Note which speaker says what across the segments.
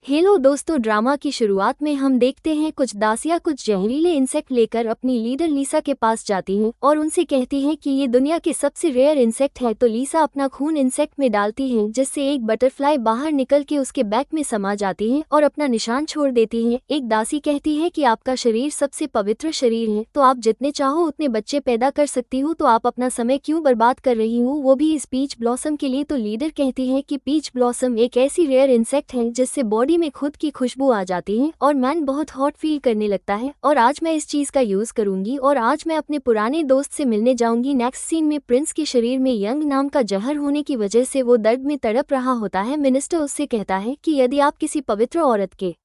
Speaker 1: Hello दोस्तों, drama की शुरुआत में हम देखते हैं कुछ दासियां कुछ जहरीले इंसेक्ट लेकर अपनी लीडर लीसा के पास जाती हैं और उनसे कहती हैं कि ये दुनिया के सबसे रेयर इंसेक्ट है। तो लीसा अपना खून इंसेक्ट में डालती है जिससे एक बटरफ्लाई बाहर निकल के उसके बैक में समा जाती है और अपना निशान छोड़ देती है। एक दासी कहती है कि आपका शरीर सबसे पवित्र शरीर है, तो आप जितने चाहो उतने बच्चे पैदा कर सकती हो, तो आप अपना समय क्यों बर्बाद कर रही हो, वो भी इस पीच ब्लॉसम के लिए। तो लीडर कहती है कि पीच ब्लॉसम एक ऐसी रेयर इंसेक्ट है जिससे बॉडी में खुद की खुशबू आ जाती है और मैन बहुत हॉट फील करने लगता है, और आज मैं इस चीज का यूज करूंगी और आज मैं अपने पुराने दोस्त से मिलने जाऊंगी। नेक्स्ट सीन में प्रिंस के शरीर में यंग नाम का जहर होने की वजह से वो दर्द में तड़प रहा होता है। मिनिस्टर उससे कहता है कि यदि आप किसी पवित्र औरत के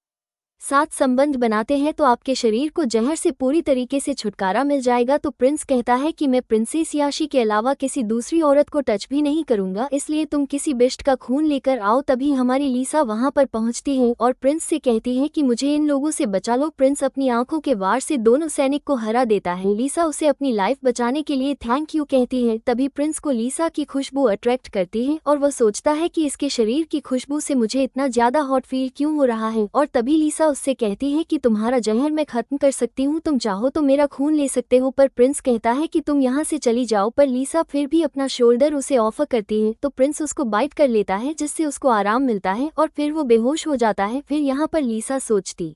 Speaker 1: साथ संबंध बनाते हैं तो आपके शरीर को जहर से पूरी तरीके से छुटकारा मिल जाएगा। तो प्रिंस कहता है कि मैं प्रिंसेस याशी के अलावा किसी दूसरी औरत को टच भी नहीं करूंगा, इसलिए तुम किसी बिस्ट का खून लेकर आओ। तभी हमारी लीसा वहां पर पहुंचती है और प्रिंस से कहती है कि मुझे इन लोगों से बचा लो। प्रिंस अपनी आंखों के वार से दोनों सैनिक को हरा देता है। लीसा उसे अपनी लाइफ बचाने के लिए थैंक यू कहती है। तभी प्रिंस को लीसा की खुशबू अट्रैक्ट करती है और वह सोचता है कि इसके शरीर की खुशबू से मुझे इतना ज्यादा हॉट फील क्यों हो रहा है। और तभी लीसा उससे कहती है कि तुम्हारा जहर मैं खत्म कर सकती हूँ, तुम चाहो तो मेरा खून ले सकते हो। पर प्रिंस कहता है कि तुम यहाँ से चली जाओ, पर लीसा फिर भी अपना शोल्डर उसे ऑफर करती है। तो प्रिंस उसको बाइट कर लेता है जिससे उसको आराम मिलता है और फिर वो बेहोश हो जाता है। फिर यहाँ पर लीसा सोचती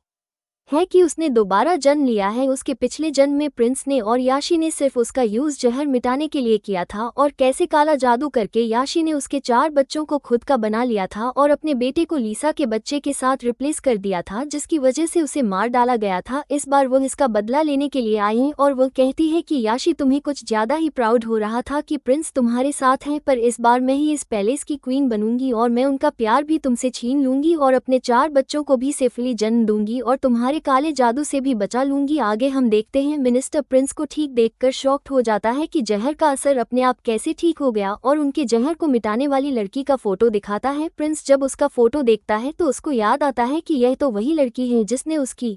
Speaker 1: है कि उसने दोबारा जन्म लिया है। उसके पिछले जन्म में प्रिंस ने और याशी ने सिर्फ उसका यूज जहर मिटाने के लिए किया था, और कैसे काला जादू करके याशी ने उसके 4 बच्चों को खुद का बना लिया था और अपने बेटे को लीसा के बच्चे के साथ रिप्लेस कर दिया था, जिसकी वजह से उसे मार डाला गया था। इस बार वो इसका बदला लेने के लिए आई है और वो कहती है कि याशी तुम्हें कुछ ज्यादा ही प्राउड हो रहा था कि प्रिंस तुम्हारे साथ है, पर इस बार मैं ही इस पैलेस की क्वीन बनूंगी और मैं उनका प्यार भी तुमसे छीन लूंगी और अपने 4 बच्चों को भी सेफली जन्म दूंगी और तुम्हारे काले जादू से भी बचा लूंगी। आगे हम देखते हैं मिनिस्टर प्रिंस को ठीक देखकर शॉक्ड हो जाता है कि जहर का असर अपने आप कैसे ठीक हो गया, और उनके जहर को मिटाने वाली लड़की का फोटो दिखाता है। प्रिंस जब उसका फोटो देखता है तो उसको याद आता है कि यह तो वही लड़की है जिसने उसकी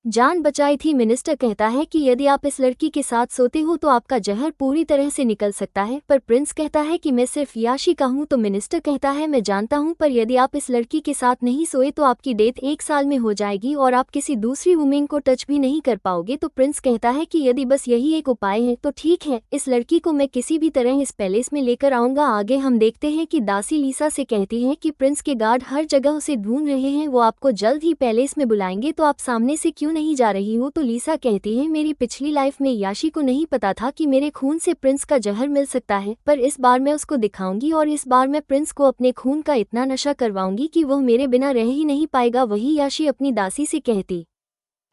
Speaker 1: जान बचाई थी। मिनिस्टर कहता है कि यदि आप इस लड़की के साथ सोते हो तो आपका जहर पूरी तरह से निकल सकता है, पर प्रिंस कहता है कि मैं सिर्फ याशी का हूं। तो मिनिस्टर कहता है मैं जानता हूं, पर यदि आप इस लड़की के साथ नहीं सोए तो आपकी डेथ 1 साल में हो जाएगी और आप किसी दूसरी वुमेन को टच भी नहीं कर पाओगे। तो प्रिंस कहता है कि यदि बस यही एक उपाय है तो ठीक है, इस लड़की को मैं किसी भी तरह इस पैलेस में लेकर आऊंगा। आगे हम देखते हैं कि दासी लीसा से कहती है कि प्रिंस के गार्ड हर जगह उसे ढूंढ रहे हैं, वो आपको जल्द ही पैलेस में बुलाएंगे, तो आप सामने से क्यों नहीं जा रही हो। तो लीसा कहती है मेरी पिछली लाइफ में याशी को नहीं पता था कि मेरे खून से प्रिंस का जहर मिल सकता है, पर इस बार मैं उसको दिखाऊंगी और इस बार मैं प्रिंस को अपने खून का इतना नशा करवाऊंगी कि वह मेरे बिना रह ही नहीं पाएगा। वही याशी अपनी दासी से कहती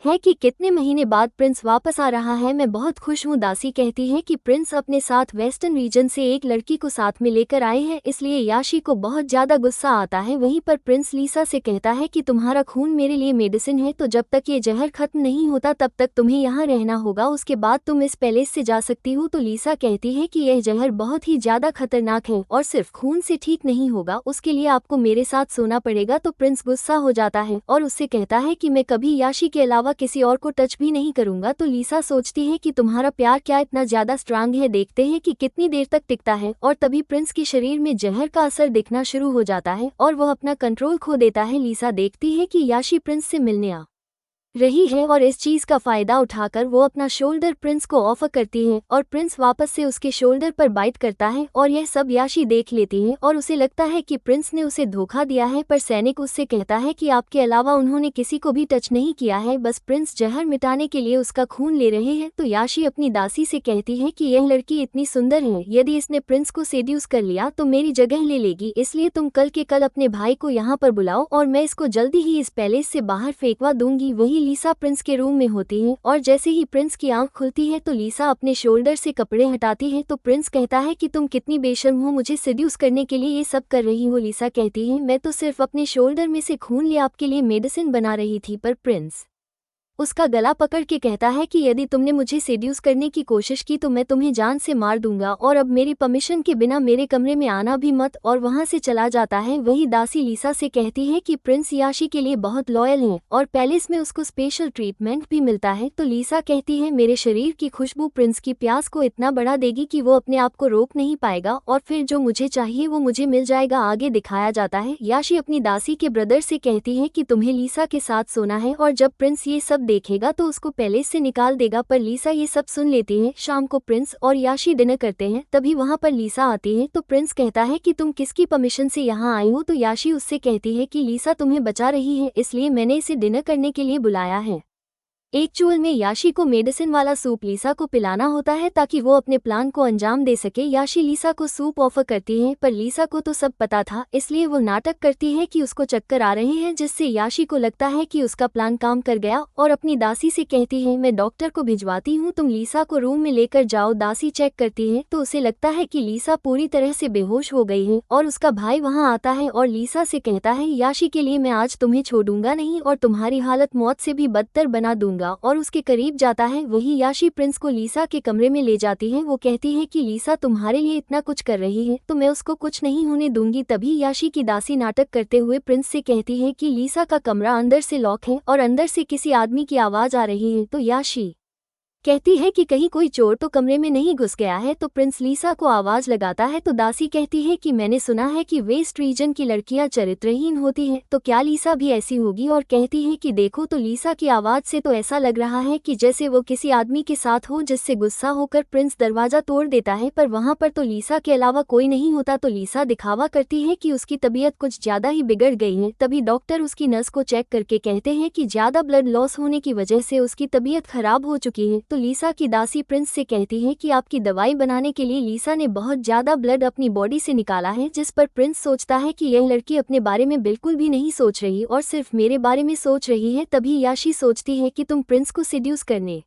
Speaker 1: है कि कितने महीने बाद प्रिंस वापस आ रहा है, मैं बहुत खुश हूँ। दासी कहती है कि प्रिंस अपने साथ वेस्टर्न रीजन से एक लड़की को साथ में लेकर आए हैं, इसलिए याशी को बहुत ज्यादा गुस्सा आता है। वहीं पर प्रिंस लीसा से कहता है कि तुम्हारा खून मेरे लिए मेडिसिन है, तो जब तक ये जहर खत्म नहीं होता तब तक तुम्हें यहाँ रहना होगा, उसके बाद तुम इस पैलेस से जा सकती हो। तो लीसा कहती है कि यह जहर बहुत ही ज्यादा खतरनाक है और सिर्फ खून से ठीक नहीं होगा, उसके लिए आपको मेरे साथ सोना पड़ेगा। तो प्रिंस गुस्सा हो जाता है और उससे कहता है कि मैं कभी याशी के अलावा किसी और को टच भी नहीं करूंगा। तो लीसा सोचती है कि तुम्हारा प्यार क्या इतना ज्यादा स्ट्रांग है, देखते हैं कि कितनी देर तक टिकता है। और तभी प्रिंस के शरीर में जहर का असर दिखना शुरू हो जाता है और वह अपना कंट्रोल खो देता है। लीसा देखती है कि याशी प्रिंस से मिलने आ रही है और इस चीज का फायदा उठाकर वो अपना शोल्डर प्रिंस को ऑफर करती है और प्रिंस वापस से उसके शोल्डर पर बाइट करता है और यह सब याशी देख लेती है और उसे लगता है कि प्रिंस ने उसे धोखा दिया है। पर सैनिक उससे कहता है कि आपके अलावा उन्होंने किसी को भी टच नहीं किया है, बस प्रिंस जहर मिटाने के लिए उसका खून ले रहे हैं। तो याशी अपनी दासी से कहती है कि यह लड़की इतनी सुंदर है, यदि इसने प्रिंस को सेड्यूस कर लिया तो मेरी जगह ले लेगी, इसलिए तुम कल के कल अपने भाई को यहाँ पर बुलाओ और मैं इसको जल्दी ही इस पैलेस से बाहर फेंकवा दूंगी। वही लीसा प्रिंस के रूम में होती है और जैसे ही प्रिंस की आंख खुलती है तो लीसा अपने शोल्डर से कपड़े हटाती है। तो प्रिंस कहता है कि तुम कितनी बेशर्म हो, मुझे सेड्यूस करने के लिए ये सब कर रही हो। लीसा कहती है मैं तो सिर्फ अपने शोल्डर में से खून ले आपके लिए मेडिसिन बना रही थी। पर प्रिंस उसका गला पकड़ के कहता है कि यदि तुमने मुझे सेड्यूस करने की कोशिश की तो मैं तुम्हें जान से मार दूंगा और अब मेरी परमिशन के बिना मेरे कमरे में आना भी मत, और वहां से चला जाता है। वही दासी लीसा से कहती है कि प्रिंस याशी के लिए बहुत लॉयल हैं और पैलेस में उसको स्पेशल ट्रीटमेंट भी मिलता है। तो लीसा कहती है मेरे शरीर की खुशबू प्रिंस की प्यास को इतना बढ़ा देगी कि वो अपने आप को रोक नहीं पाएगा और फिर जो मुझे चाहिए वो मुझे मिल जाएगा। आगे दिखाया जाता है याशी अपनी दासी के ब्रदर से कहती है कि तुम्हें लीसा के साथ सोना है और जब प्रिंस ये सब देखेगा तो उसको पैलेस से निकाल देगा, पर लीसा ये सब सुन लेती है। शाम को प्रिंस और याशी डिनर करते हैं, तभी वहाँ पर लीसा आती है। तो प्रिंस कहता है कि तुम किसकी परमिशन से यहाँ आई हो, तो याशी उससे कहती है कि लीसा तुम्हें बचा रही है इसलिए मैंने इसे डिनर करने के लिए बुलाया है। एक्चुअल में याशी को मेडिसिन वाला सूप लीसा को पिलाना होता है ताकि वो अपने प्लान को अंजाम दे सके। याशी लीसा को सूप ऑफर करती है पर लीसा को तो सब पता था, इसलिए वो नाटक करती है कि उसको चक्कर आ रहे हैं, जिससे याशी को लगता है कि उसका प्लान काम कर गया और अपनी दासी से कहती है मैं डॉक्टर को भिजवाती हूँ, तुम लीसा को रूम में लेकर जाओ। दासी चेक करती है तो उसे लगता है कि लीसा पूरी तरह से बेहोश हो गई है और उसका भाई वहाँ आता है और लीसा से कहता है याशी के लिए मैं आज तुम्हें छोड़ूंगा नहीं और तुम्हारी हालत मौत से भी बदतर बना दूंगा, और उसके करीब जाता है। वही याशी प्रिंस को लीसा के कमरे में ले जाती है। वो कहती है कि लीसा तुम्हारे लिए इतना कुछ कर रही है तो मैं उसको कुछ नहीं होने दूंगी। तभी याशी की दासी नाटक करते हुए प्रिंस से कहती है कि लीसा का कमरा अंदर से लॉक है और अंदर से किसी आदमी की आवाज आ रही है। तो याशी कहती है कि कहीं कोई चोर तो कमरे में नहीं घुस गया है। तो प्रिंस लीसा को आवाज लगाता है तो दासी कहती है कि मैंने सुना है कि वेस्ट रीजन की लड़कियां चरित्रहीन होती हैं, तो क्या लीसा भी ऐसी होगी, और कहती है कि देखो तो लीसा की आवाज से तो ऐसा लग रहा है कि जैसे वो किसी आदमी के साथ हो, जिससे गुस्सा होकर प्रिंस दरवाजा तोड़ देता है, पर वहां पर तो लीसा के अलावा कोई नहीं होता। तो लीसा दिखावा करती है कि उसकी तबीयत कुछ ज्यादा ही बिगड़ गई है। तभी डॉक्टर उसकी नस को चेक करके कहते हैं कि ज्यादा ब्लड लॉस होने की वजह से उसकी तबीयत खराब हो चुकी है। तो लीसा की दासी प्रिंस से कहती है कि आपकी दवाई बनाने के लिए लीसा ने बहुत ज्यादा ब्लड अपनी बॉडी से निकाला है, जिस पर प्रिंस सोचता है कि यह लड़की अपने बारे में बिल्कुल भी नहीं सोच रही और सिर्फ मेरे बारे में सोच रही है। तभी याशी सोचती है कि तुम प्रिंस को सिड्यूस करने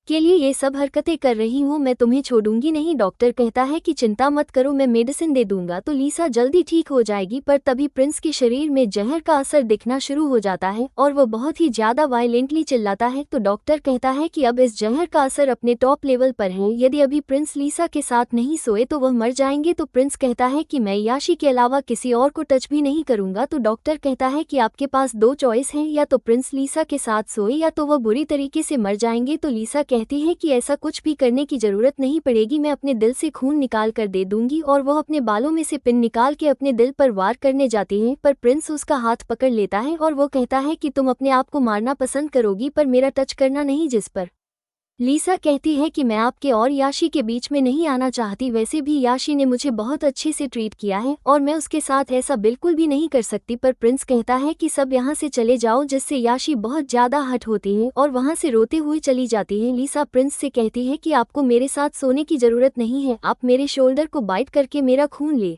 Speaker 1: के लिए ये सब हरकतें कर रही हूँ, मैं तुम्हें छोड़ूंगी नहीं। डॉक्टर कहता है कि चिंता मत करो, मैं मेडिसिन दे दूंगा तो लीसा जल्दी ठीक हो जाएगी। पर तभी प्रिंस के शरीर में जहर का असर दिखना शुरू हो जाता है और वो बहुत ही ज्यादा वायलेंटली चिल्लाता है। तो डॉक्टर कहता है कि अब इस जहर का असर अपने टॉप लेवल पर है, यदि अभी प्रिंस लीसा के साथ नहीं सोए तो वह मर जाएंगे। तो प्रिंस कहता है कि मैं याशी के अलावा किसी और को टच भी नहीं करूंगा। तो डॉक्टर कहता है कि आपके पास दो चॉइस हैं, या तो प्रिंस लीसा के साथ सोए या तो वह बुरी तरीके से मर जाएंगे। तो लीसा कहती है कि ऐसा कुछ भी करने की जरूरत नहीं पड़ेगी, मैं अपने दिल से खून निकाल कर दे दूंगी, और वह अपने बालों में से पिन निकाल के अपने दिल पर वार करने जाती है। पर प्रिंस उसका हाथ पकड़ लेता है और वो कहता है कि तुम अपने आप को मारना पसंद करोगी पर मेरा टच करना नहीं, जिस पर लीसा कहती है कि मैं आपके और याशी के बीच में नहीं आना चाहती, वैसे भी याशी ने मुझे बहुत अच्छे से ट्रीट किया है और मैं उसके साथ ऐसा बिल्कुल भी नहीं कर सकती। पर प्रिंस कहता है कि सब यहाँ से चले जाओ, जिससे याशी बहुत ज्यादा हट होती है और वहाँ से रोते हुए चली जाती है। लीसा प्रिंस से कहती है कि आपको मेरे साथ सोने की जरूरत नहीं है, आप मेरे शोल्डर को बाइट करके मेरा खून ले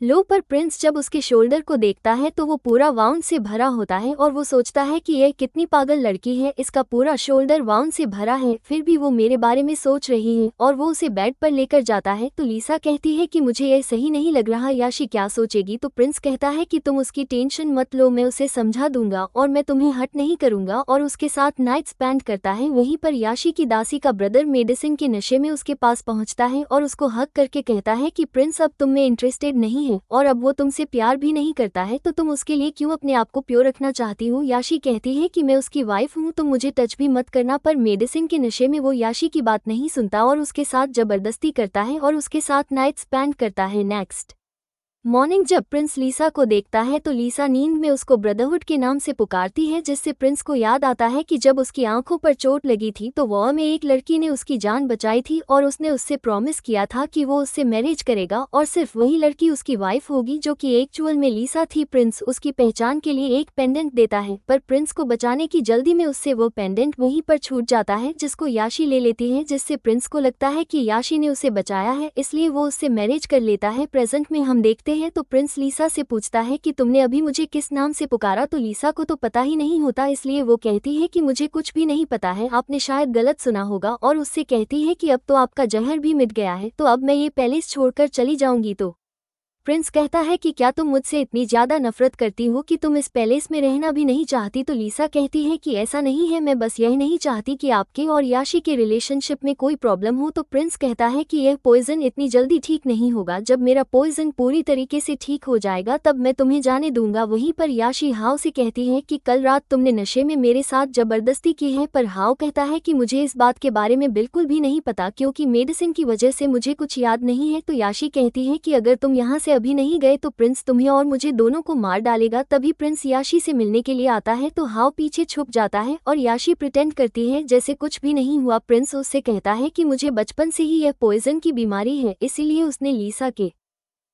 Speaker 1: लो। पर प्रिंस जब उसके शोल्डर को देखता है तो वो पूरा वाउंड से भरा होता है और वो सोचता है कि यह कितनी पागल लड़की है, इसका पूरा शोल्डर वाउंड से भरा है, फिर भी वो मेरे बारे में सोच रही है, और वो उसे बेड पर लेकर जाता है। तो लीसा कहती है कि मुझे यह सही नहीं लग रहा, याशी क्या सोचेगी। तो प्रिंस कहता है कि तुम उसकी टेंशन मत लो, मैं उसे समझा दूंगा और मैं तुम्हें हट नहीं करूंगा, और उसके साथ नाइट स्पेंड करता है। वहीं पर याशी की दासी का ब्रदर मेडिसिन के नशे में उसके पास पहुंचता है और उसको हक करके कहता है कि प्रिंस अब तुम में इंटरेस्टेड नहीं है और अब वो तुमसे प्यार भी नहीं करता है, तो तुम उसके लिए क्यों अपने आप को प्योर रखना चाहती हो। याशी कहती है कि मैं उसकी वाइफ हूँ, तो मुझे टच भी मत करना। पर मेडिसिन के नशे में वो याशी की बात नहीं सुनता और उसके साथ जबरदस्ती करता है और उसके साथ नाइट स्पेंड करता है। नेक्स्ट मॉर्निंग जब प्रिंस लीसा को देखता है तो लीसा नींद में उसको ब्रदरहुड के नाम से पुकारती है, जिससे प्रिंस को याद आता है कि जब उसकी आंखों पर चोट लगी थी तो वॉर में एक लड़की ने उसकी जान बचाई थी और उसने उससे प्रॉमिस किया था कि वो उससे मैरिज करेगा और सिर्फ वही लड़की उसकी वाइफ होगी, जो कि एक्चुअल में लीसा थी। प्रिंस उसकी पहचान के लिए एक पेंडेंट देता है, पर प्रिंस को बचाने की जल्दी में उससे वो पेंडेंट वहीं पर छूट जाता है, जिसको याशी ले लेती है, जिससे प्रिंस को लगता है कि याशी ने उसे बचाया है, इसलिए वो उससे मैरिज कर लेता है। प्रेजेंट में हम देखते हैं तो प्रिंस लीसा से पूछता है कि तुमने अभी मुझे किस नाम से पुकारा। तो लीसा को तो पता ही नहीं होता, इसलिए वो कहती है कि मुझे कुछ भी नहीं पता है, आपने शायद गलत सुना होगा, और उससे कहती है कि अब तो आपका जहर भी मिट गया है, तो अब मैं ये पैलेस छोड़कर चली जाऊंगी। तो प्रिंस कहता है कि क्या तुम मुझसे इतनी ज्यादा नफरत करती हो कि तुम इस पैलेस में रहना भी नहीं चाहती। तो लीसा कहती है कि ऐसा नहीं है, मैं बस यही नहीं चाहती कि आपके और याशी के रिलेशनशिप में कोई प्रॉब्लम हो। तो प्रिंस कहता है कि यह पॉइजन इतनी जल्दी ठीक नहीं होगा, जब मेरा पॉइजन पूरी तरीके से ठीक हो जाएगा तब मैं तुम्हें जाने दूंगा। वहीं पर याशी हाव से कहती है कि कल रात तुमने नशे में मेरे साथ जबरदस्ती की है, पर हाव कहता है कि मुझे इस बात के बारे में बिल्कुल भी नहीं पता क्योंकि मेडिसिन की वजह से मुझे कुछ याद नहीं है। तो याशी कहती है कि अगर तुम यहाँ से अभी नहीं गए तो प्रिंस तुम्हें और मुझे दोनों को मार डालेगा। तभी प्रिंस याशी से मिलने के लिए आता है तो हाव पीछे छुप जाता है और याशी प्रिटेंड करती है जैसे कुछ भी नहीं हुआ। प्रिंस उससे कहता है कि मुझे बचपन से ही यह पॉइजन की बीमारी है, इसीलिए उसने लीसा के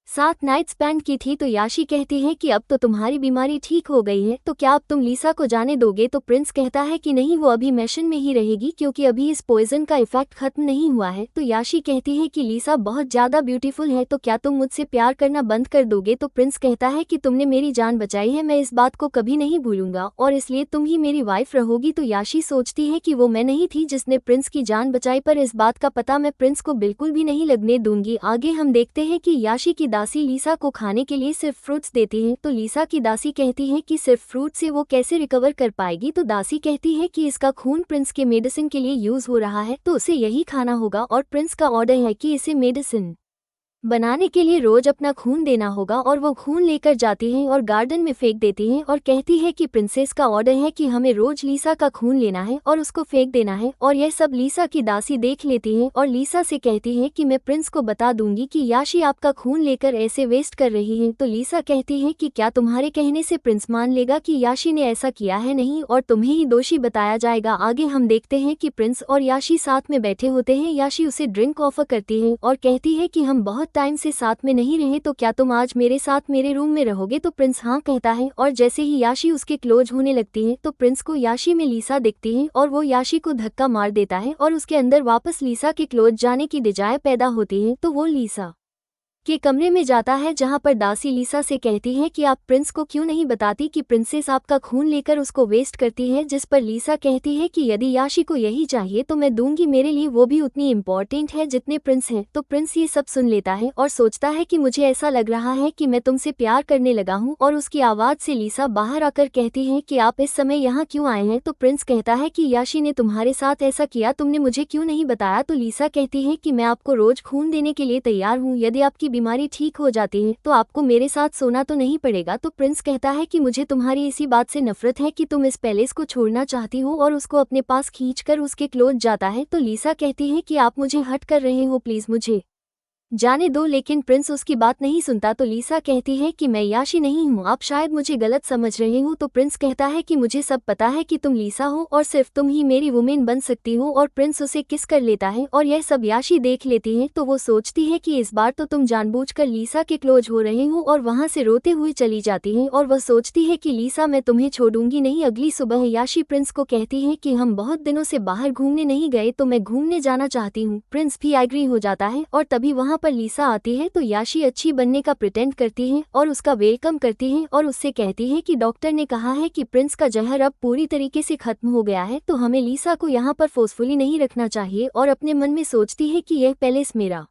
Speaker 1: साथ नाइट स्पेंड की थी। तो याशी कहती है कि अब तो तुम्हारी बीमारी ठीक हो गई है, तो क्या अब तुम लीसा को जाने दोगे। तो प्रिंस कहता है कि नहीं, वो अभी मिशन में ही रहेगी क्योंकि अभी इस पॉइजन का इफेक्ट खत्म नहीं हुआ है। तो याशी कहती है कि लीसा बहुत ज्यादा ब्यूटीफुल है, तो क्या तुम मुझसे प्यार करना बंद कर दोगे। तो प्रिंस कहता है कि तुमने मेरी जान बचाई है, मैं इस बात को कभी नहीं भूलूंगा और इसलिए तुम ही मेरी वाइफ रहोगी। तो याशी सोचती है कि वो मैं नहीं थी जिसने प्रिंस की जान बचाई, पर इस बात का पता मैं प्रिंस को बिल्कुल भी नहीं लगने दूंगी। आगे हम देखते हैं कि याशी की दासी लीसा को खाने के लिए सिर्फ फ्रूट्स देती है। तो लीसा की दासी कहती है कि सिर्फ फ्रूट से वो कैसे रिकवर कर पाएगी। तो दासी कहती है कि इसका खून प्रिंस के मेडिसिन के लिए यूज हो रहा है, तो उसे यही खाना होगा और प्रिंस का ऑर्डर है कि इसे मेडिसिन बनाने के लिए रोज अपना खून देना होगा। और वो खून लेकर जाती है और गार्डन में फेंक देती है और कहती है कि प्रिंसेस का ऑर्डर है कि हमें रोज लीसा का खून लेना है और उसको फेंक देना है। और यह सब लीसा की दासी देख लेती है और लीसा से कहती है कि मैं प्रिंस को बता दूंगी कि याशी आपका खून लेकर ऐसे वेस्ट कर रही है। तो लीसा कहती है कि क्या तुम्हारे कहने से प्रिंस मान लेगा कि याशी ने ऐसा किया है, नहीं, और तुम्हें ही दोषी बताया जाएगा। आगे हम देखते हैं कि प्रिंस और याशी साथ में बैठे होते हैं। याशी उसे ड्रिंक ऑफर करती है और कहती है कि हम बहुत टाइम से साथ में नहीं रहे, तो क्या तुम आज मेरे साथ मेरे रूम में रहोगे। तो प्रिंस हाँ कहता है और जैसे ही याशी उसके क्लोज होने लगती है तो प्रिंस को याशी में लीसा दिखती है और वो याशी को धक्का मार देता है और उसके अंदर वापस लीसा के क्लोज जाने की डिजायर पैदा होती है। तो वो लीसा के कमरे में जाता है जहां पर दासी लीसा से कहती है कि आप प्रिंस को क्यों नहीं बताती कि प्रिंसेस आपका खून लेकर उसको वेस्ट करती है। जिस पर लीसा कहती है कि यदि याशी को यही चाहिए तो मैं दूंगी, मेरे लिए वो भी उतनी इम्पोर्टेंट है जितने प्रिंस हैं। तो प्रिंस ये सब सुन लेता है और सोचता है कि मुझे ऐसा लग रहा है कि मैं तुमसे प्यार करने लगा हूँ। और उसकी आवाज से लीसा बाहर आकर कहती है कि आप इस समय यहाँ क्यों आए हैं। तो प्रिंस कहता है कि याशी ने तुम्हारे साथ ऐसा किया, तुमने मुझे क्यों नहीं बताया। तो लीसा कहती है कि मैं आपको रोज खून देने के लिए तैयार हूँ, यदि आपकी बीमारी ठीक हो जाती है तो आपको मेरे साथ सोना तो नहीं पड़ेगा। तो प्रिंस कहता है कि मुझे तुम्हारी इसी बात से नफरत है कि तुम इस पैलेस को छोड़ना चाहती हो और उसको अपने पास खींचकर उसके क्लोज जाता है। तो लीसा कहती है कि आप मुझे हट कर रहे हो, प्लीज मुझे जाने दो, लेकिन प्रिंस उसकी बात नहीं सुनता। तो लीसा कहती है कि मैं याशी नहीं हूँ, आप शायद मुझे गलत समझ रहे हो। तो प्रिंस कहता है कि मुझे सब पता है कि तुम लीसा हो और सिर्फ तुम ही मेरी वुमेन बन सकती हो। और प्रिंस उसे किस कर लेता है और यह सब याशी देख लेती है। तो वो सोचती है कि इस बार तो तुम जानबूझकर लीसा के क्लोज हो रहे हो और वहाँ से रोते हुए चली जाती है। और वह सोचती है कि लीसा मैं तुम्हें छोड़ूंगी नहीं। अगली सुबह याशी प्रिंस को कहती है कि हम बहुत दिनों से बाहर घूमने नहीं गए, तो मैं घूमने जाना चाहती हूँ। प्रिंस भी एग्री हो जाता है और तभी वहाँ पर लीसा आती है। तो याशी अच्छी बनने का प्रिटेंड करती है और उसका वेलकम करती है और उससे कहती है कि डॉक्टर ने कहा है कि प्रिंस का जहर अब पूरी तरीके से खत्म हो गया है, तो हमें लीसा को यहाँ पर फोर्सफुली नहीं रखना चाहिए। और अपने मन में सोचती है कि यह पैलेस मेरा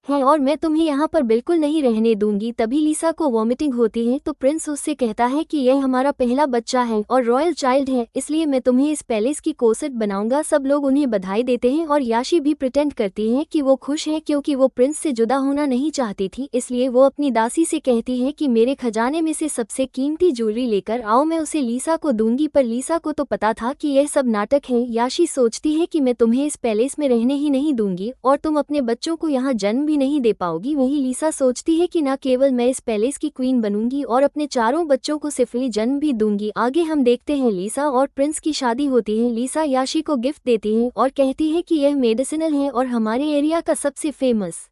Speaker 1: है और मैं तुम्हें यहाँ पर बिल्कुल नहीं रहने दूंगी। तभी लीसा को वॉमिटिंग होती है। तो प्रिंस उससे कहता है कि यह हमारा पहला बच्चा है और रॉयल चाइल्ड है, इसलिए मैं तुम्हें इस पैलेस की कोसट बनाऊंगा। सब लोग उन्हें बधाई देते हैं और याशी भी प्रिटेंड करती है कि वो खुश है क्योंकि वो प्रिंस से जुदा होना नहीं चाहती थी। इसलिए वो अपनी दासी से कहती है कि मेरे खजाने में से सबसे कीमती ज्वेलरी लेकर आओ, मैं उसे लीसा को दूंगी। पर लीसा को तो पता था कि यह सब नाटक है। याशी सोचती है कि मैं तुम्हें इस पैलेस में रहने ही नहीं दूंगी और तुम अपने बच्चों को यहाँ जन्म नहीं दे पाओगी। वही लीसा सोचती है कि न केवल मैं इस पैलेस की क्वीन बनूंगी और अपने चारों बच्चों को सिफली जन्म भी दूंगी। आगे हम देखते हैं लीसा और प्रिंस की शादी होती है। लीसा याशी को गिफ्ट देती है और कहती है कि यह मेडिसिनल है और हमारे एरिया का सबसे फेमस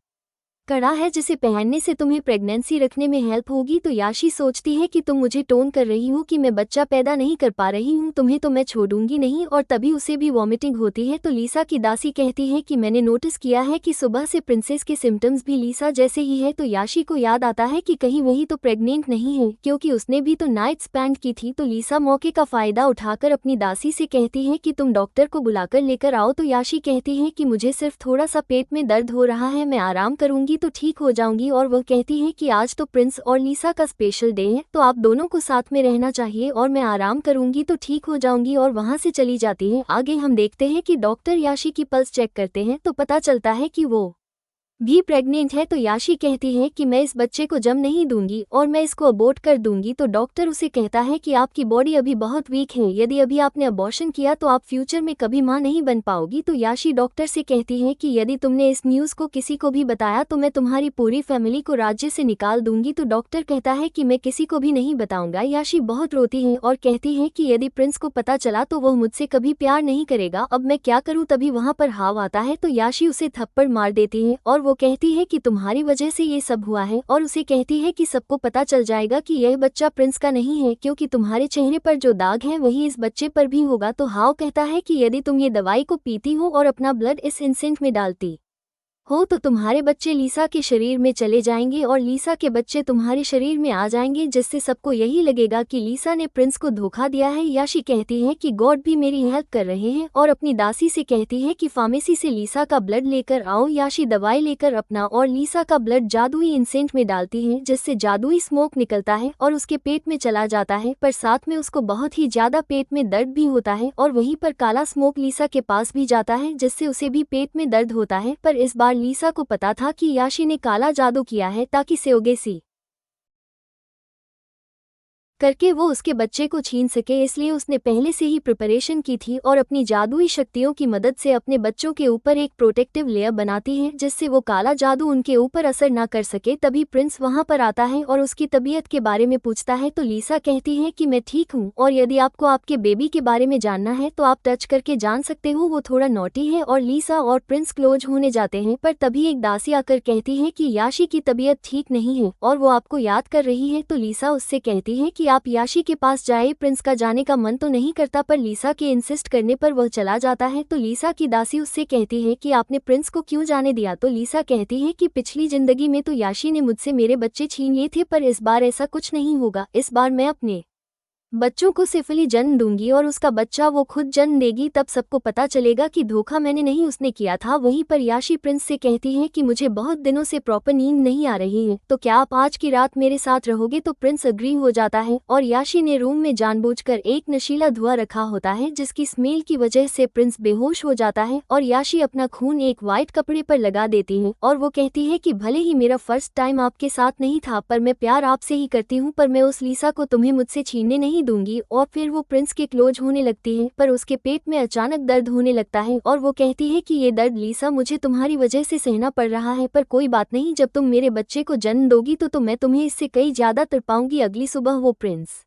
Speaker 1: कड़ा है जिसे पहनने से तुम्हें प्रेगनेंसी रखने में हेल्प होगी। तो याशी सोचती है कि तुम मुझे टोन कर रही हो कि मैं बच्चा पैदा नहीं कर पा रही हूँ, तुम्हें तो मैं छोड़ूंगी नहीं। और तभी उसे भी वॉमिटिंग होती है। तो लीसा की दासी कहती है कि मैंने नोटिस किया है कि सुबह से प्रिंसेस के सिम्टम्स भी लीसा जैसे ही है। तो याशी को याद आता है कि कहीं वही तो प्रेग्नेंट नहीं है क्योंकि उसने भी तो नाइट स्पेंड की थी। तो लीसा मौके का फायदा उठाकर अपनी दासी से कहती है कि तुम डॉक्टर को बुलाकर लेकर आओ। तो याशी कहती है कि मुझे सिर्फ थोड़ा सा पेट में दर्द हो रहा है, मैं आराम करूंगी दूंगी तो ठीक हो जाऊंगी। और वह कहती है कि आज तो प्रिंस और लीसा का स्पेशल डे है, तो आप दोनों को साथ में रहना चाहिए और मैं आराम करूंगी तो ठीक हो जाऊंगी, और वहां से चली जाती है। आगे हम देखते हैं कि डॉक्टर याशी की पल्स चेक करते हैं तो पता चलता है कि वो भी प्रेग्नेंट है। तो याशी कहती है कि मैं इस बच्चे को जन्म नहीं दूंगी और मैं इसको अबॉर्ट कर दूंगी। तो डॉक्टर उसे कहता है कि आपकी बॉडी अभी बहुत वीक है, यदि अभी आपने अबॉर्शन किया तो आप फ्यूचर में कभी मां नहीं बन पाओगी। तो याशी डॉक्टर से कहती है कि यदि तुमने इस न्यूज़ को किसी को भी बताया तो मैं तुम्हारी पूरी फैमिली को राज्य से निकाल दूंगी। तो डॉक्टर कहता है कि मैं किसी को भी नहीं बताऊंगा। याशी बहुत रोती है और कहती है कि यदि प्रिंस को पता चला तो वह मुझसे कभी प्यार नहीं करेगा, अब मैं क्या करूं। तभी वहां पर हाव आता है तो याशी उसे थप्पड़ मार देती है और वो कहती है कि तुम्हारी वजह से ये सब हुआ है, और उसे कहती है कि सबको पता चल जाएगा कि यह बच्चा प्रिंस का नहीं है, क्योंकि तुम्हारे चेहरे पर जो दाग है वही इस बच्चे पर भी होगा। तो हाव कहता है कि यदि तुम ये दवाई को पीती हो और अपना ब्लड इस इंसेंट में डालती हो तो तुम्हारे बच्चे लीसा के शरीर में चले जाएंगे और लीसा के बच्चे तुम्हारे शरीर में आ जाएंगे, जिससे सबको यही लगेगा कि लीसा ने प्रिंस को धोखा दिया है। याशी कहती है कि गॉड भी मेरी हेल्प कर रहे हैं और अपनी दासी से कहती है कि फार्मेसी से लीसा का ब्लड लेकर आओ। याशी दवाई लेकर अपना और लीसा का ब्लड जादुई इंसेंट में डालती है, जिससे जादुई स्मोक निकलता है और उसके पेट में चला जाता है, पर साथ में उसको बहुत ही ज्यादा पेट में दर्द भी होता है। और वहीं पर काला स्मोक लीसा के पास भी जाता है, जिससे उसे भी पेट में दर्द होता है। पर इस बार लीसा को पता था कि याशी ने काला जादू किया है ताकि सेओगेसी करके वो उसके बच्चे को छीन सके, इसलिए उसने पहले से ही प्रिपरेशन की थी और अपनी जादुई शक्तियों की मदद से अपने बच्चों के ऊपर एक प्रोटेक्टिव लेयर बनाती है, जिससे वो काला जादू उनके ऊपर असर ना कर सके। तभी प्रिंस वहां पर आता है और उसकी तबीयत के बारे में पूछता है तो लीसा कहती है कि मैं ठीक हूँ और यदि आपको आपके बेबी के बारे में जानना है तो आप टच करके जान सकते हो, वो थोड़ा नॉटी है। और लीसा और प्रिंस क्लोज होने जाते हैं, पर तभी एक दासी आकर कहती है कि याशी की तबीयत ठीक नहीं है और वो आपको याद कर रही है। तो लीसा उससे कहती है कि आप याशी के पास जाए, प्रिंस का जाने का मन तो नहीं करता, पर लीसा के इंसिस्ट करने पर वह चला जाता है। तो लीसा की दासी उससे कहती है कि आपने प्रिंस को क्यों जाने दिया। तो लीसा कहती है कि पिछली जिंदगी में तो याशी ने मुझसे मेरे बच्चे छीन लिए थे, पर इस बार ऐसा कुछ नहीं होगा। इस बार मैं अपने बच्चों को सिफिली जन्म दूंगी और उसका बच्चा वो खुद जन्म देगी, तब सबको पता चलेगा कि धोखा मैंने नहीं उसने किया था। वहीं पर याशी प्रिंस से कहती है कि मुझे बहुत दिनों से प्रॉपर नींद नहीं आ रही है, तो क्या आप आज की रात मेरे साथ रहोगे। तो प्रिंस अग्री हो जाता है और याशी ने रूम में जानबूझकर एक नशीला धुआं रखा होता है, जिसकी स्मेल की वजह से प्रिंस बेहोश हो जाता है और याशी अपना खून एक वाइट कपड़े पर लगा देती है और वो कहती है कि भले ही मेरा फर्स्ट टाइम आपके साथ नहीं था, पर मैं प्यार आपसे ही करती हूँ, पर मैं उस लीसा को तुम्हें मुझसे छीनने नहीं दूंगी। और फिर वो प्रिंस के क्लोज होने लगती है, पर उसके पेट में अचानक दर्द होने लगता है और वो कहती है कि ये दर्द लीसा मुझे तुम्हारी वजह से सहना पड़ रहा है, पर कोई बात नहीं, जब तुम मेरे बच्चे को जन्म दोगी तो मैं तुम्हें इससे कई ज्यादा तड़पाऊंगी। अगली सुबह वो प्रिंस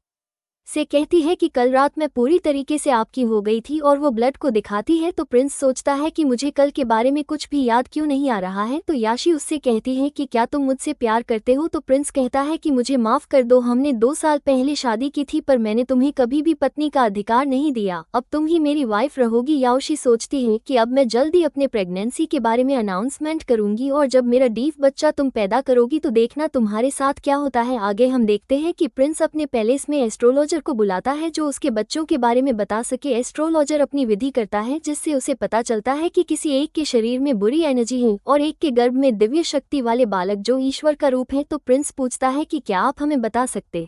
Speaker 1: से कहती है कि कल रात मैं पूरी तरीके से आपकी हो गई थी और वो ब्लड को दिखाती है। तो प्रिंस सोचता है कि मुझे कल के बारे में कुछ भी याद क्यों नहीं आ रहा है। तो याशी उससे कहती है कि क्या तुम मुझसे प्यार करते हो। तो प्रिंस कहता है कि मुझे माफ कर दो, हमने 2 साल पहले शादी की थी, पर मैंने तुम्हें कभी भी पत्नी का अधिकार नहीं दिया, अब तुम ही मेरी वाइफ रहोगी। याशी सोचती है कि अब मैं जल्दी अपने प्रेगनेंसी के बारे में अनाउंसमेंट करूंगी और जब मेरा डीफ बच्चा तुम पैदा करोगी तो देखना तुम्हारे साथ क्या होता है। आगे हम देखते हैं कि प्रिंस अपने पैलेस में एस्ट्रोलॉजर को बुलाता है जो उसके बच्चों के बारे में बता सके। एस्ट्रोलॉजर अपनी विधि करता है जिससे उसे पता चलता है कि किसी एक के शरीर में बुरी एनर्जी है और एक के गर्भ में दिव्य शक्ति वाले बालक जो ईश्वर का रूप है। तो प्रिंस पूछता है कि क्या आप हमें बता सकते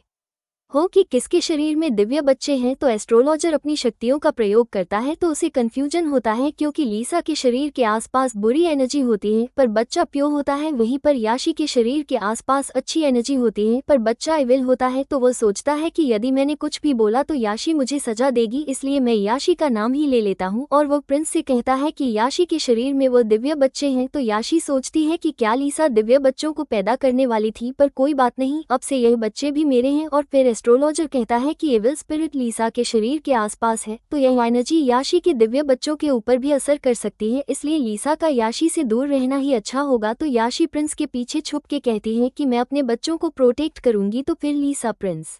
Speaker 1: हो कि किसके शरीर में दिव्य बच्चे हैं। तो एस्ट्रोलॉजर अपनी शक्तियों का प्रयोग करता है तो उसे कंफ्यूजन होता है, क्योंकि लीसा के शरीर के आसपास बुरी एनर्जी होती है पर बच्चा प्योर होता है, वहीं पर याशी के शरीर के आसपास अच्छी एनर्जी होती है पर बच्चा इविल होता है। तो वह सोचता है कि यदि मैंने कुछ भी बोला तो याशी मुझे सजा देगी, इसलिए मैं याशी का नाम ही ले लेता हूँ। और वह प्रिंस से कहता है कि याशी के शरीर में वो दिव्य बच्चे हैं। तो याशी सोचती है कि क्या लीसा दिव्य बच्चों को पैदा करने वाली थी, पर कोई बात नहीं, अब से यह बच्चे भी मेरे हैं। और फिर एस्ट्रोलॉजर कहता है कि एविल स्पिरिट लीसा के शरीर के आसपास है, तो यह एनर्जी याशी के दिव्य बच्चों के ऊपर भी असर कर सकती है, इसलिए लीसा का याशी से दूर रहना ही अच्छा होगा। तो याशी प्रिंस के पीछे छुप के कहती है कि मैं अपने बच्चों को प्रोटेक्ट करूंगी। तो फिर लीसा प्रिंस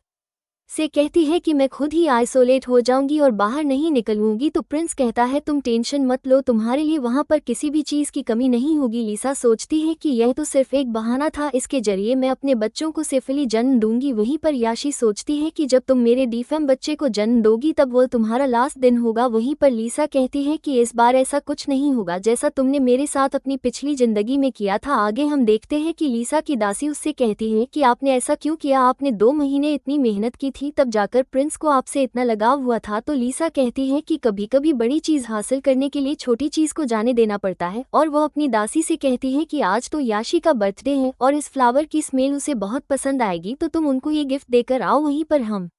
Speaker 1: से कहती है कि मैं खुद ही आइसोलेट हो जाऊंगी और बाहर नहीं निकलूंगी। तो प्रिंस कहता है तुम टेंशन मत लो, तुम्हारे लिए वहां पर किसी भी चीज की कमी नहीं होगी। लिसा सोचती है कि यह तो सिर्फ एक बहाना था, इसके जरिए मैं अपने बच्चों को सेफली जन्म दूंगी। वहीं पर याशी सोचती है कि जब तुम मेरे डिफेम बच्चे को जन्म दोगी तब वो तुम्हारा लास्ट दिन होगा। वहीं पर लिसा कहती है कि इस बार ऐसा कुछ नहीं होगा जैसा तुमने मेरे साथ अपनी पिछली जिंदगी में किया था। आगे हम देखते हैं कि लिसा की दासी उससे कहती है कि आपने ऐसा क्यों किया, आपने 2 महीने इतनी मेहनत की थी तब जाकर प्रिंस को आपसे इतना लगाव हुआ था। तो लिसा कहती है कि कभी कभी बड़ी चीज हासिल करने के लिए छोटी चीज को जाने देना पड़ता है। और वह अपनी दासी से कहती है कि आज तो याशी का बर्थडे है और इस फ्लावर की स्मेल उसे बहुत पसंद आएगी, तो तुम उनको ये गिफ्ट देकर आओ। वहीं पर हम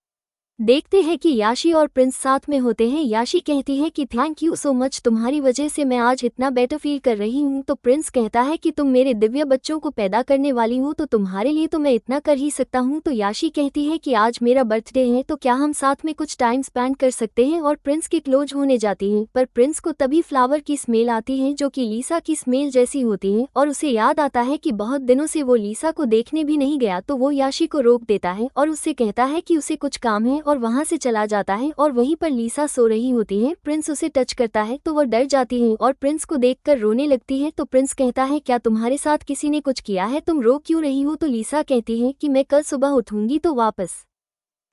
Speaker 1: देखते हैं कि याशी और प्रिंस साथ में होते हैं। याशी कहती है कि थैंक यू सो मच, तुम्हारी वजह से मैं आज इतना बेटर फील कर रही हूँ। तो प्रिंस कहता है कि तुम मेरे दिव्य बच्चों को पैदा करने वाली हो, तो तुम्हारे लिए तो मैं इतना कर ही सकता हूँ। तो याशी कहती है कि आज मेरा बर्थडे है, तो क्या हम साथ में कुछ टाइम स्पेंड कर सकते हैं। और प्रिंस के क्लोज होने जाती हैं, पर प्रिंस को तभी फ्लावर की स्मेल आती है जो कि लिसा की स्मेल जैसी होती है और उसे याद आता है कि बहुत दिनों से वो लिसा को देखने भी नहीं गया। तो वो याशी को रोक देता है और उससे कहता है कि उसे कुछ काम है और वहां से चला जाता है। और वहीं पर लिसा सो रही होती है, प्रिंस उसे टच करता है तो वह डर जाती है और प्रिंस को देखकर रोने लगती है। तो प्रिंस कहता है क्या तुम्हारे साथ किसी ने कुछ किया है, तुम रो क्यों रही हो। तो लिसा कहती है कि मैं कल सुबह उठूंगी तो वापस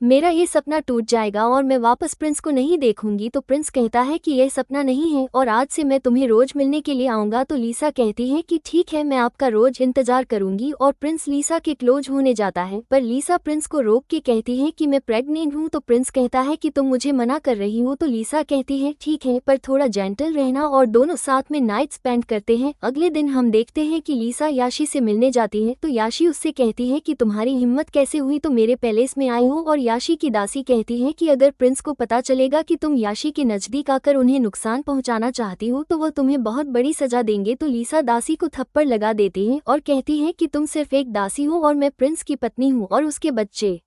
Speaker 1: मेरा ये सपना टूट जाएगा और मैं वापस प्रिंस को नहीं देखूंगी। तो प्रिंस कहता है कि यह सपना नहीं है और आज से मैं तुम्हें रोज मिलने के लिए आऊंगा। तो लिसा कहती है कि ठीक है, मैं आपका रोज इंतजार करूंगी। और प्रिंस लिसा के क्लोज होने जाता है, पर लिसा प्रिंस को रोक के कहती है कि मैं प्रेग्नेंट हूँ। तो प्रिंस कहता है कि तुम मुझे मना कर रही हो। तो लिसा कहती है ठीक है, पर थोड़ा जेंटल रहना। और दोनों साथ में नाइट स्पेंड करते हैं। अगले दिन हम देखते हैं कि लिसा याशी से मिलने जाती है, तो याशी उससे कहती है कि तुम्हारी हिम्मत कैसे हुई तो मेरे पैलेस में आई हो। और याशी की दासी कहती है कि अगर प्रिंस को पता चलेगा कि तुम याशी के नजदीक आकर उन्हें नुकसान पहुंचाना चाहती हो तो वह तुम्हें बहुत बड़ी सजा देंगे। तो लिसा दासी को थप्पड़ लगा देती है और कहती है कि तुम सिर्फ एक दासी हो और मैं प्रिंस की पत्नी हूँ और उसके बच्चे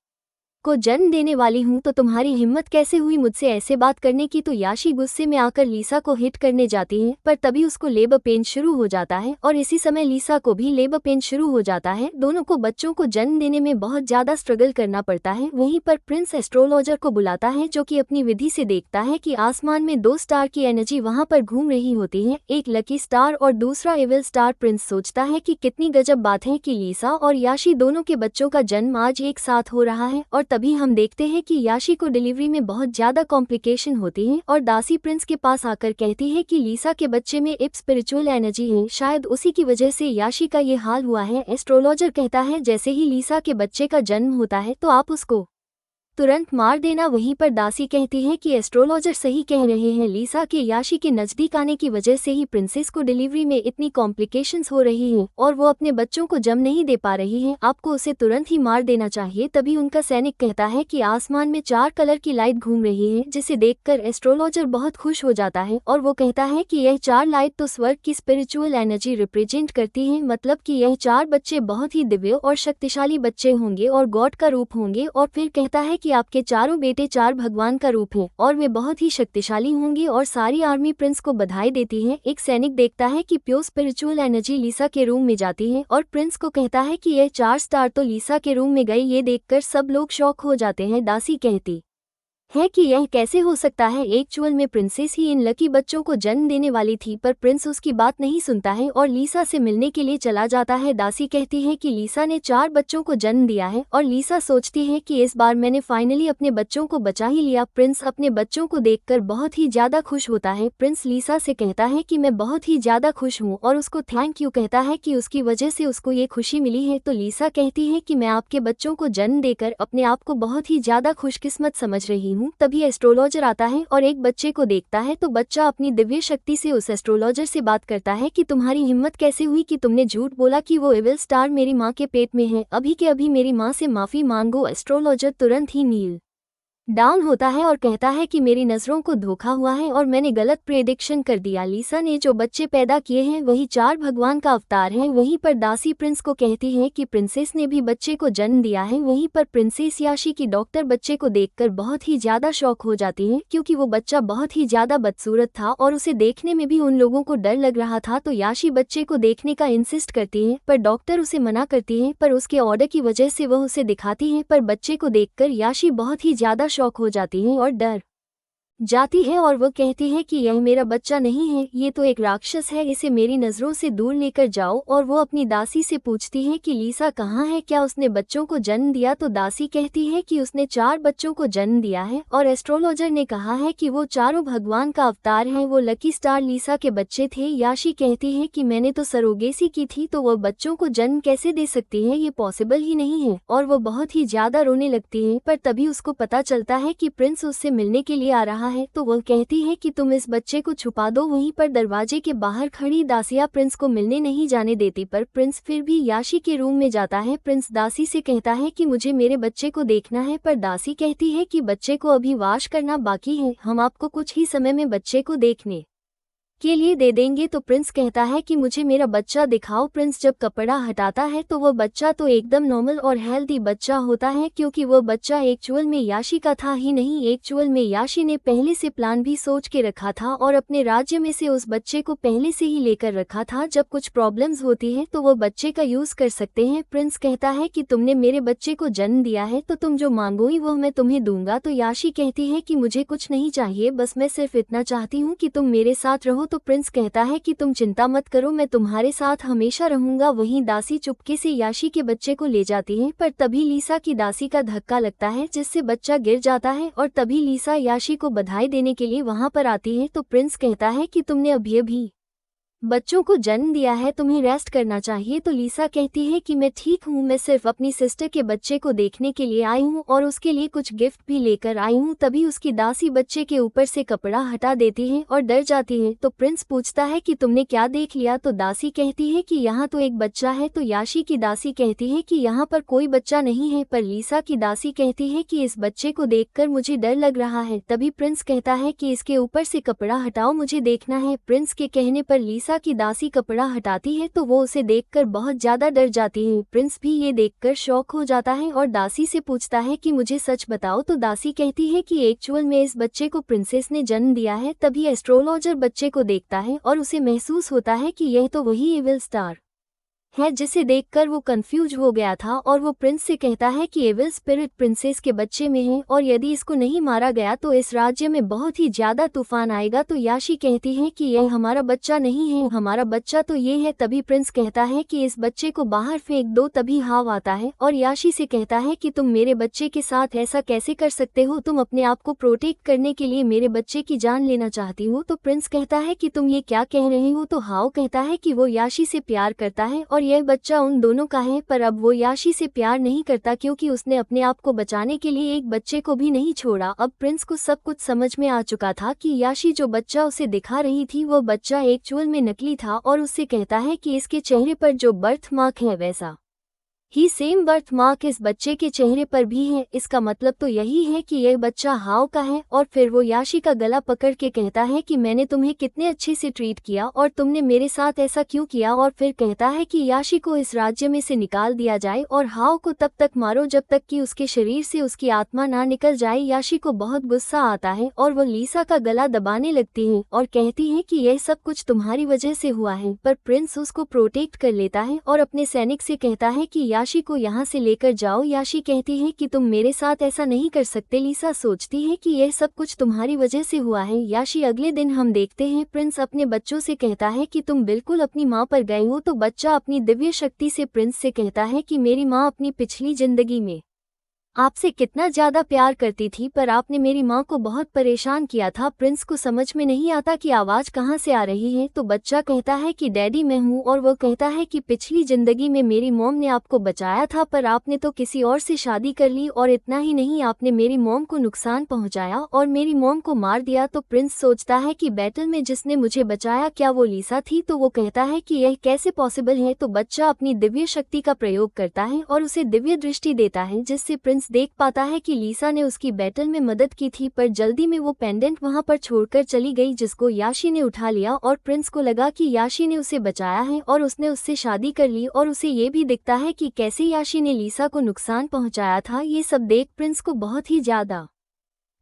Speaker 1: को जन्म देने वाली हूँ, तो तुम्हारी हिम्मत कैसे हुई मुझसे ऐसे बात करने की। तो याशी गुस्से में आकर लिसा को हिट करने जाती है, पर तभी उसको लेबर पेन शुरू हो जाता है और इसी समय लिसा को भी लेबर पेन शुरू हो जाता है। दोनों को बच्चों को जन्म देने में बहुत ज्यादा स्ट्रगल करना पड़ता है। वहीं पर प्रिंस एस्ट्रोलॉजर को बुलाता है जो कि अपनी विधि से देखता है कि आसमान में 2 स्टार की एनर्जी वहां पर घूम रही होती है, एक लकी स्टार और दूसरा एविल स्टार। प्रिंस सोचता है कि कितनी गजब बात है कि लिसा और याशी दोनों के बच्चों का जन्म आज एक साथ हो रहा है। और तभी हम देखते हैं कि याशी को डिलीवरी में बहुत ज्यादा कॉम्प्लिकेशन होती है और दासी प्रिंस के पास आकर कहती है कि लिसा के बच्चे में एक स्पिरिचुअल एनर्जी है, शायद उसी की वजह से याशी का ये हाल हुआ है। एस्ट्रोलॉजर कहता है जैसे ही लिसा के बच्चे का जन्म होता है तो आप उसको तुरंत मार देना। वहीं पर दासी कहती है कि एस्ट्रोलॉजर सही कह रहे हैं, लिसा के याशी के नजदीक आने की वजह से ही प्रिंसेस को डिलीवरी में इतनी कॉम्प्लिकेशंस हो रही हैं और वो अपने बच्चों को जन्म नहीं दे पा रही है, आपको उसे तुरंत ही मार देना चाहिए। तभी उनका सैनिक कहता है कि आसमान में 4 कलर की लाइट घूम रही है, जिसे देखकर एस्ट्रोलॉजर बहुत खुश हो जाता है और वो कहता है कि यह 4 लाइट तो स्वर्ग की स्पिरिचुअल एनर्जी रिप्रेजेंट करती है, मतलब कि यह 4 बच्चे बहुत ही दिव्य और शक्तिशाली बच्चे होंगे और गॉड का रूप होंगे। और फिर कहता है कि आपके चारों बेटे 4 भगवान का रूप हैं और वे बहुत ही शक्तिशाली होंगे। और सारी आर्मी प्रिंस को बधाई देती है। एक सैनिक देखता है कि प्योर स्पिरिचुअल एनर्जी लिसा के रूम में जाती है और प्रिंस को कहता है कि यह 4 स्टार तो लिसा के रूम में गई। ये देखकर सब लोग शॉक हो जाते हैं। दासी कहती है कि यह कैसे हो सकता है, एक्चुअल में प्रिंसेस ही इन लकी बच्चों को जन्म देने वाली थी। पर प्रिंस उसकी बात नहीं सुनता है और लिसा से मिलने के लिए चला जाता है। दासी कहती है कि लिसा ने 4 बच्चों को जन्म दिया है और लिसा सोचती है कि इस बार मैंने फाइनली अपने बच्चों को बचा ही लिया। प्रिंस अपने बच्चों को देखकर बहुत ही ज्यादा खुश होता है। प्रिंस लिसा से कहता है कि मैं बहुत ही ज्यादा खुश हूँ और उसको थैंक यू कहता है कि उसकी वजह से उसको ये खुशी मिली है। तो लिसा कहती है कि मैं आपके बच्चों को जन्म देकर अपने आप को बहुत ही ज्यादा खुशकिस्मत समझ रही हूँ। तभी एस्ट्रोलॉजर आता है और एक बच्चे को देखता है, तो बच्चा अपनी दिव्य शक्ति से उस एस्ट्रोलॉजर से बात करता है कि तुम्हारी हिम्मत कैसे हुई कि तुमने झूठ बोला कि वो एविल स्टार मेरी माँ के पेट में है, अभी के अभी मेरी माँ से माफी मांगो। एस्ट्रोलॉजर तुरंत ही नील डाउन होता है और कहता है कि मेरी नज़रों को धोखा हुआ है और मैंने गलत प्रेडिक्शन कर दिया। लिसा ने जो बच्चे पैदा किए हैं वही 4 भगवान का अवतार हैं। वहीं पर दासी प्रिंस को कहती है कि प्रिंसेस ने भी बच्चे को जन्म दिया है। वहीं पर प्रिंसेस याशी की डॉक्टर बच्चे को देखकर बहुत ही ज़्यादा शॉक हो जाती है, क्योंकि वो बच्चा बहुत ही ज़्यादा बदसूरत था और उसे देखने में भी उन लोगों को डर लग रहा था। तो याशी बच्चे को देखने का इंसिस्ट करती है, पर डॉक्टर उसे मना करती है, पर उसके ऑर्डर की वजह से वह उसे दिखाती है। पर बच्चे को देखकर याशी बहुत ही ज़्यादा शॉक हो जाती है और डर जाती है और वो कहती है कि यह मेरा बच्चा नहीं है, ये तो एक राक्षस है, इसे मेरी नज़रों से दूर लेकर जाओ। और वो अपनी दासी से पूछती है कि लिसा कहाँ है, क्या उसने बच्चों को जन्म दिया। तो दासी कहती है कि उसने 4 बच्चों को जन्म दिया है और एस्ट्रोलॉजर ने कहा है कि वो चारों भगवान का अवतार हैं, वो लकी स्टार लिसा के बच्चे थे। याशी कहती है कि मैंने तो सरोगेसी की थी, तो वो बच्चों को जन्म कैसे दे सकती है, ये पॉसिबल ही नहीं है। और वो बहुत ही ज़्यादा रोने लगती है, पर तभी उसको पता चलता है कि प्रिंस उससे मिलने के लिए आ रहा है। तो वह कहती है कि तुम इस बच्चे को छुपा दो। वहीं पर दरवाजे के बाहर खड़ी दासिया प्रिंस को मिलने नहीं जाने देती, पर प्रिंस फिर भी याशी के रूम में जाता है। प्रिंस दासी से कहता है कि मुझे मेरे बच्चे को देखना है, पर दासी कहती है कि बच्चे को अभी वॉश करना बाकी है, हम आपको कुछ ही समय में बच्चे को देखने के लिए दे देंगे। तो प्रिंस कहता है कि मुझे मेरा बच्चा दिखाओ। प्रिंस जब कपड़ा हटाता है तो वह बच्चा तो एकदम नॉर्मल और हेल्दी बच्चा होता है, क्योंकि वह बच्चा एक्चुअल में याशी का था ही नहीं। एक्चुअल में याशी ने पहले से प्लान भी सोच के रखा था और अपने राज्य में से उस बच्चे को पहले से ही लेकर रखा था। जब कुछ प्रॉब्लम्स होती है तो वह बच्चे का यूज कर सकते हैं। प्रिंस कहता है कि तुमने मेरे बच्चे को जन्म दिया है, तो तुम जो मांगोगी वह मैं तुम्हें दूंगा। तो याशी कहती है कि मुझे कुछ नहीं चाहिए, बस मैं सिर्फ इतना चाहती हूँ कि तुम मेरे साथ रहो। तो प्रिंस कहता है कि तुम चिंता मत करो, मैं तुम्हारे साथ हमेशा रहूंगा। वहीं दासी चुपके से याशी के बच्चे को ले जाती है, पर तभी लिसा की दासी का धक्का लगता है जिससे बच्चा गिर जाता है और तभी लिसा याशी को बधाई देने के लिए वहां पर आती है। तो प्रिंस कहता है कि तुमने अभी बच्चों को जन्म दिया है, तुम्हें रेस्ट करना चाहिए। तो लिसा कहती है कि मैं ठीक हूँ, मैं सिर्फ अपनी सिस्टर के बच्चे को देखने के लिए आई हूँ और उसके लिए कुछ गिफ्ट भी लेकर आई हूँ। तभी उसकी दासी बच्चे के ऊपर से कपड़ा हटा देती है और डर जाती है। तो प्रिंस पूछता है कि तुमने क्या देख लिया। तो दासी कहती है कि यहाँ तो एक बच्चा है। तो याशी की दासी कहती है कि यहाँ पर कोई बच्चा नहीं है, पर लिसा की दासी कहती है कि इस बच्चे को देखकर मुझे डर लग रहा है। तभी प्रिंस कहता है कि इसके ऊपर से कपड़ा हटाओ, मुझे देखना है। प्रिंस के कहने पर लिसा की दासी कपड़ा हटाती है तो वो उसे देखकर बहुत ज्यादा डर जाती है। प्रिंस भी ये देखकर शॉक हो जाता है और दासी से पूछता है कि मुझे सच बताओ। तो दासी कहती है कि एक्चुअल में इस बच्चे को प्रिंसेस ने जन्म दिया है। तभी एस्ट्रोलॉजर बच्चे को देखता है और उसे महसूस होता है कि यह तो वही एविल स्टार है जिसे देखकर वो कंफ्यूज हो गया था और वो प्रिंस से कहता है कि एविल स्पिरिट प्रिंसेस के बच्चे में है और यदि इसको नहीं मारा गया तो इस राज्य में बहुत ही ज्यादा तूफान आएगा। तो याशी कहती है कि यह हमारा बच्चा नहीं है, हमारा बच्चा तो ये है। तभी प्रिंस कहता है कि इस बच्चे को बाहर फेंक दो। तभी हाव आता है और याशी से कहता है कि तुम मेरे बच्चे के साथ ऐसा कैसे कर सकते हो, तुम अपने आप को प्रोटेक्ट करने के लिए मेरे बच्चे की जान लेना चाहती हो। तो प्रिंस कहता है कि तुम ये क्या कह रहे हो। तो हाव कहता है कि वो याशी से प्यार करता है और यह बच्चा उन दोनों का है, पर अब वो याशी से प्यार नहीं करता क्योंकि उसने अपने आप को बचाने के लिए एक बच्चे को भी नहीं छोड़ा। अब प्रिंस को सब कुछ समझ में आ चुका था कि याशी जो बच्चा उसे दिखा रही थी वो बच्चा एक्चुअल में नकली था और उससे कहता है कि इसके चेहरे पर जो बर्थ मार्क है वैसा ही सेम बर्थ मार्क इस बच्चे के चेहरे पर भी है। इसका मतलब तो यही है कि यह बच्चा हाव का है। और फिर वो याशी का गला पकड़ के कहता है कि मैंने तुम्हें कितने अच्छे से ट्रीट किया और तुमने मेरे साथ ऐसा क्यों किया। और फिर कहता है कि याशी को इस राज्य में से निकाल दिया जाए और हाव को तब तक मारो जब तक कि उसके शरीर से उसकी आत्मा ना निकल जाए। याशी को बहुत गुस्सा आता है और वो लिसा का गला दबाने लगती है और कहती है कि यह सब कुछ तुम्हारी वजह से हुआ है। पर प्रिंस उसको प्रोटेक्ट कर लेता है और अपने सैनिक से कहता है कि याशी को यहाँ से लेकर जाओ। याशी कहती है कि तुम मेरे साथ ऐसा नहीं कर सकते। लिसा सोचती है कि यह सब कुछ तुम्हारी वजह से हुआ है। याशी अगले दिन हम देखते हैं प्रिंस अपने बच्चों से कहता है कि तुम बिल्कुल अपनी माँ पर गए हो। तो बच्चा अपनी दिव्य शक्ति से प्रिंस से कहता है कि मेरी माँ अपनी पिछली जिंदगी में आपसे कितना ज्यादा प्यार करती थी, पर आपने मेरी माँ को बहुत परेशान किया था। प्रिंस को समझ में नहीं आता कि आवाज कहाँ से आ रही है। तो बच्चा कहता है कि डैडी मैं हूँ और वो कहता है कि पिछली जिंदगी में मेरी मॉम ने आपको बचाया था, पर आपने तो किसी और से शादी कर ली और इतना ही नहीं आपने मेरी मॉम को नुकसान पहुँचाया और मेरी मॉम को मार दिया। तो प्रिंस सोचता है कि बैटल में जिसने मुझे बचाया क्या वो लिसा थी। तो वो कहता है कि यह कैसे पॉसिबल है। तो बच्चा अपनी दिव्य शक्ति का प्रयोग करता है और उसे दिव्य दृष्टि देता है जिससे प्रिंस प्रिंस देख पाता है कि लीसा ने उसकी बैटल में मदद की थी, पर जल्दी में वो पेंडेंट वहां पर छोड़कर चली गई, जिसको याशी ने उठा लिया और प्रिंस को लगा कि याशी ने उसे बचाया है और उसने उससे शादी कर ली। और उसे ये भी दिखता है कि कैसे याशी ने लीसा को नुकसान पहुंचाया था। ये सब देख प्रिंस को बहुत ही ज्यादा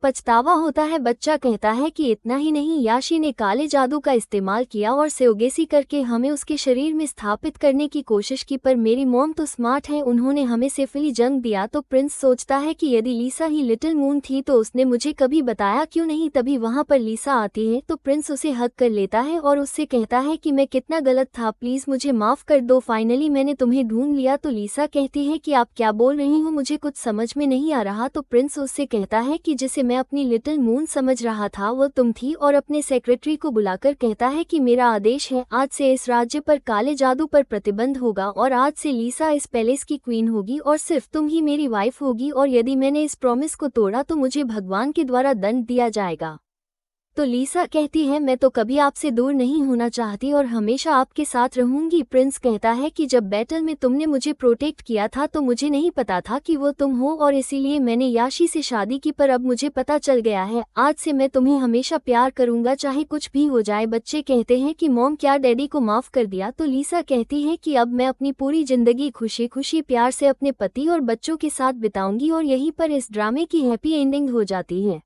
Speaker 1: पछतावा होता है। बच्चा कहता है कि इतना ही नहीं, याशी ने काले जादू का इस्तेमाल किया और सेओगेसी करके हमें उसके शरीर में स्थापित करने की कोशिश की, पर मेरी मॉम तो स्मार्ट है, उन्होंने हमें सिफिली जंग दिया। तो प्रिंस सोचता है कि यदि लीसा ही लिटिल मून थी तो उसने मुझे कभी बताया क्यों नहीं। तभी वहां पर लीसा आती है तो प्रिंस उसे हग कर लेता है और उससे कहता है कि मैं कितना गलत था, प्लीज मुझे माफ कर दो, फाइनली मैंने तुम्हें ढूंढ लिया। तो लीसा कहती है कि आप क्या बोल रही हो, मुझे कुछ समझ में नहीं आ रहा। तो प्रिंस उससे कहता है कि जिसे मैं अपनी लिटिल मून समझ रहा था वो तुम थी, और अपने सेक्रेटरी को बुलाकर कहता है कि मेरा आदेश है, आज से इस राज्य पर काले जादू पर प्रतिबंध होगा और आज से लीसा इस पैलेस की क्वीन होगी और सिर्फ तुम ही मेरी वाइफ होगी, और यदि मैंने इस प्रॉमिस को तोड़ा तो मुझे भगवान के द्वारा दंड दिया जाएगा। तो लीसा कहती है मैं तो कभी आपसे दूर नहीं होना चाहती और हमेशा आपके साथ रहूंगी। प्रिंस कहता है कि जब बैटल में तुमने मुझे प्रोटेक्ट किया था तो मुझे नहीं पता था कि वो तुम हो, और इसीलिए मैंने याशी से शादी की, पर अब मुझे पता चल गया है। आज से मैं तुम्हें हमेशा प्यार करूंगा चाहे कुछ भी हो जाए। बच्चे कहते हैं कि मॉम क्या डैडी को माफ कर दिया। तो लीसा कहती है कि अब मैं अपनी पूरी जिंदगी खुशी खुशी प्यार से अपने पति और बच्चों के साथ बिताऊंगी, और यहीं पर इस ड्रामे की हैप्पी एंडिंग हो जाती है।